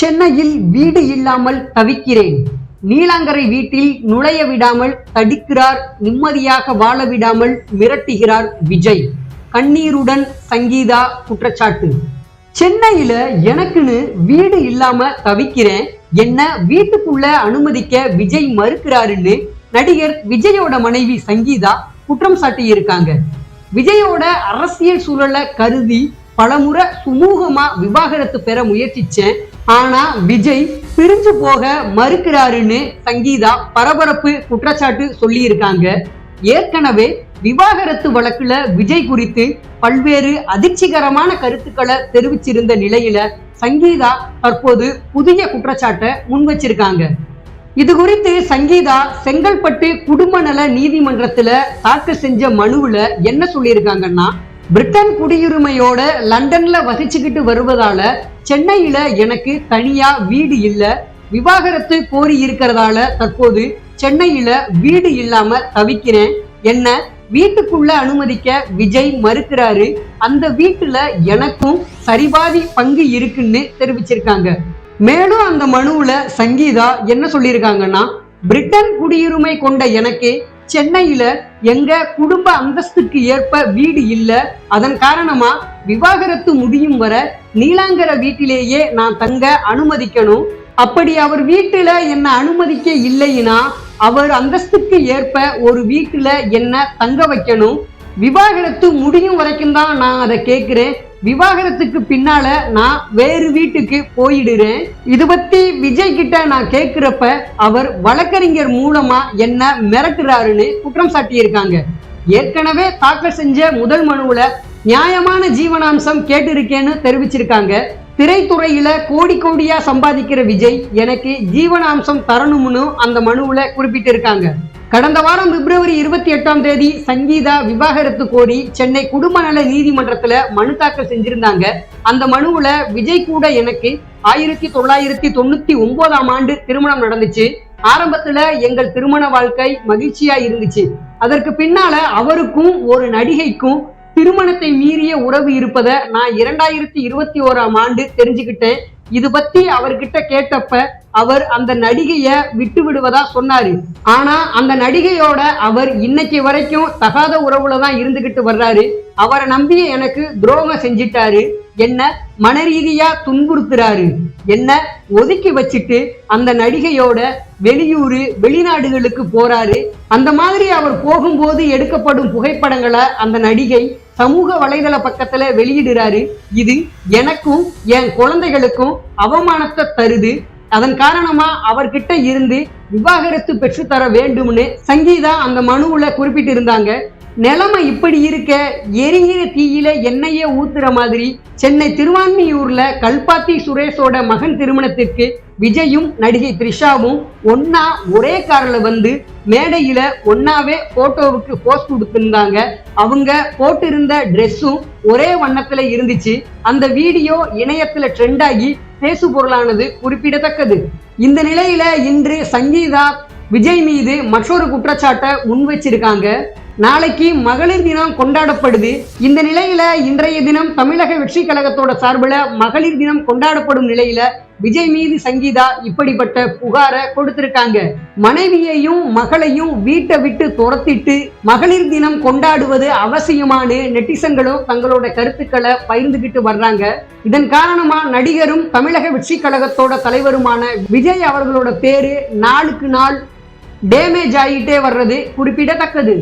சென்னையில் வீடு இல்லாமல் தவிக்கிறேன். நீலாங்கரை வீட்டில் நுழைய விடாமல் தடுக்கிறார். நிம்மதியாக வாழ விடாமல் மிரட்டுகிறார் விஜய். கண்ணீருடன் சங்கீதா குற்றச்சாட்டு. சென்னையில எனக்குன்னு வீடு இல்லாம தவிக்கிறேன், என்ன வீட்டுக்குள்ள அனுமதிக்க விஜய் மறுக்கிறாருன்னு நடிகர் விஜயோட மனைவி சங்கீதா குற்றம் சாட்டி இருக்காங்க. விஜயோட அரசியல் சூழலை கருதி பலமுறை சுமூகமா விவாகரத்து பெற முயற்சிச்சேன், ஆனா விஜய் பிரிஞ்சு போக மறுக்கிறாருன்னு சங்கீதா பரபரப்பு குற்றச்சாட்டு சொல்லி இருக்காங்க. ஏற்கனவே விவாகரத்து வழக்குல விஜய் குறித்து பல்வேறு அதிர்ச்சிகரமான கருத்துக்களை தெரிவிச்சிருந்த நிலையில சங்கீதா தற்போது புதிய குற்றச்சாட்டை முன் வச்சிருக்காங்க. இது குறித்து சங்கீதா செங்கல்பட்டு குடும்ப நல நீதிமன்றத்துல தாக்கல் செஞ்ச மனுவுல என்ன சொல்லியிருக்காங்கன்னா, பிரிட்டன் குடியுரிமையோட லண்டன்ல வசிச்சுக்கிட்டு வருவதால சென்னையில எனக்கு தனியா வீடு இல்ல, விவாகரத்து கோரி இருக்கிறதால தற்போது சென்னையில வீடு இல்லாம தவிக்கிறேன், என்ன வீட்டுக்குள்ள அனுமதிக்க விஜய் மறுக்கிறாரு, அந்த வீட்டுல எனக்கும் சரிபாதி பங்கு இருக்குன்னு தெரிவிச்சிருக்காங்க. மேலும் அந்த மனுவுல சங்கீதா என்ன சொல்லியிருக்காங்கன்னா, பிரிட்டன் குடியுரிமை கொண்ட எனக்கு சென்னையில எங்க குடும்ப அந்தஸ்துக்கு ஏற்ப வீடு இல்ல, அதன் காரணமா விவாகரத்து முடியும் வர நீலாங்கர வீட்டிலேயே நான் தங்க அனுமதிக்கணும், அப்படி அவர் வீட்டுல என்ன அனுமதிக்க இல்லைன்னா அவர் அந்தஸ்துக்கு ஏற்ப ஒரு வீட்டுல என்ன தங்க வைக்கணும், விவாகரத்து முடியும் வரைக்கும் தான் நான் அதை கேட்கிறேன், விவாகரத்துக்கு பின்னால நான் வேறு வீட்டுக்கு போயிடுறேன். இது பத்தி விஜய் கிட்ட நான் கேட்கிறப்ப அவர் வழக்கறிஞர் மூலமா என்ன மிரட்டுறாருன்னு குற்றம் சாட்டியிருக்காங்க. ஏற்கனவே தாக்கல் செஞ்ச முதல் மனுவுல நியாயமான ஜீவனாம்சம் கேட்டிருக்கேன்னு தெரிவிச்சிருக்காங்க. திரைத்துறையில கோடி கோடியா சம்பாதிக்கிற விஜய் எனக்கு ஜீவனாம்சம் தரணும்னு அந்த மனுவுல குறிப்பிட்டிருக்காங்க. கடந்த வாரம் பிப்ரவரி 28 சங்கீதா விவாகரத்து கோரி சென்னை குடும்ப நல நீதிமன்றத்துல மனு தாக்கல் செஞ்சிருந்தாங்க. அந்த மனுவுல விஜய் கூட எனக்கு 1999 திருமணம் நடந்துச்சு, ஆரம்பத்துல எங்கள் திருமண வாழ்க்கை மகிழ்ச்சியா இருந்துச்சு, அதற்கு பின்னால அவருக்கும் ஒரு நடிகைக்கும் திருமணத்தை மீறிய உறவு இருப்பதை நான் 2021 தெரிஞ்சுக்கிட்டேன். இது பத்தி அவர்கிட்ட கேட்டப்ப அவர் அந்த நடிகைய விட்டு விடுவதா சொன்னாரு. ஆனா அந்த நடிகையோட அவர் இன்னைக்கு வரைக்கும் தகாத உறவுல தான் இருந்துகிட்டு வர்றாரு, அவரை நம்பிய எனக்கு துரோகம் செஞ்சிட்டாரு, என்ன மனரீதியா துன்புறுத்துறாரு, என்ன ஒதுக்கி வச்சுட்டு அந்த நடிகையோட வெளியூரு வெளிநாடுகளுக்கு போறாரு. அந்த மாதிரி அவர் போகும்போது எடுக்கப்படும் புகைப்படங்களை அந்த நடிகை சமூக வலைதள பக்கத்துல வெளியிடுறாரு. இது எனக்கும் என் குழந்தைகளுக்கும் அவமானத்தை தருது, அதன் காரணமா அவர்கிட்ட இருந்து விவாகரத்து பெற்றுத்தர வேண்டும்னு சங்கீதா அந்த மனுவுல குறிப்பிட்டு இருந்தாங்க. நிலைமை இப்படி இருக்க எரிகிற தீயில எண்ணெயே ஊத்துற மாதிரி சென்னை திருவான்மியூர்ல கல்பாத்தி சுரேஷோட மகன் திருமணத்திற்கு விஜயும் நடிகை த்ரிஷாவும் ஒன்னா ஒரே கார்ல வந்து மேடையில ஒன்னாவே போட்டோவுக்கு போஸ்ட் கொடுத்திருந்தாங்க. அவங்க போட்டிருந்த ட்ரெஸ்ஸும் ஒரே வண்ணத்துல இருந்துச்சு. அந்த வீடியோ இணையத்துல ட்ரெண்ட் ஆகி பேசு பொருளானது குறிப்பிடத்தக்கது. இந்த நிலையில இன்று சங்கீதா விஜய் மீது மற்றொரு குற்றச்சாட்டை முன் வச்சிருக்காங்க. நாளைக்கு மகளிர் தினம் கொண்டாடப்படுது. இந்த நிலையில இன்றைய தினம் தமிழக வெற்றி கழகத்தோட சார்பில் மகளிர் தினம் கொண்டாடப்படும் நிலையில விஜய் மீது சங்கீதா இப்படிப்பட்ட புகாரை கொடுத்திருக்காங்க. மனைவியையும் மகளையும் வீட்டை விட்டு துரத்திட்டு மகளிர் தினம் கொண்டாடுவது அவசியமானு நெட்டிசன்களும் தங்களோட கருத்துக்களை பகிர்ந்துகிட்டு வர்றாங்க. இதன் காரணமா நடிகரும் தமிழக வெற்றி கழகத்தோட தலைவருமான விஜய் அவர்களோட பேரு நாளுக்கு நாள் டேமேஜ் ஆகிட்டே வர்றது குறிப்பிடத்தக்கது.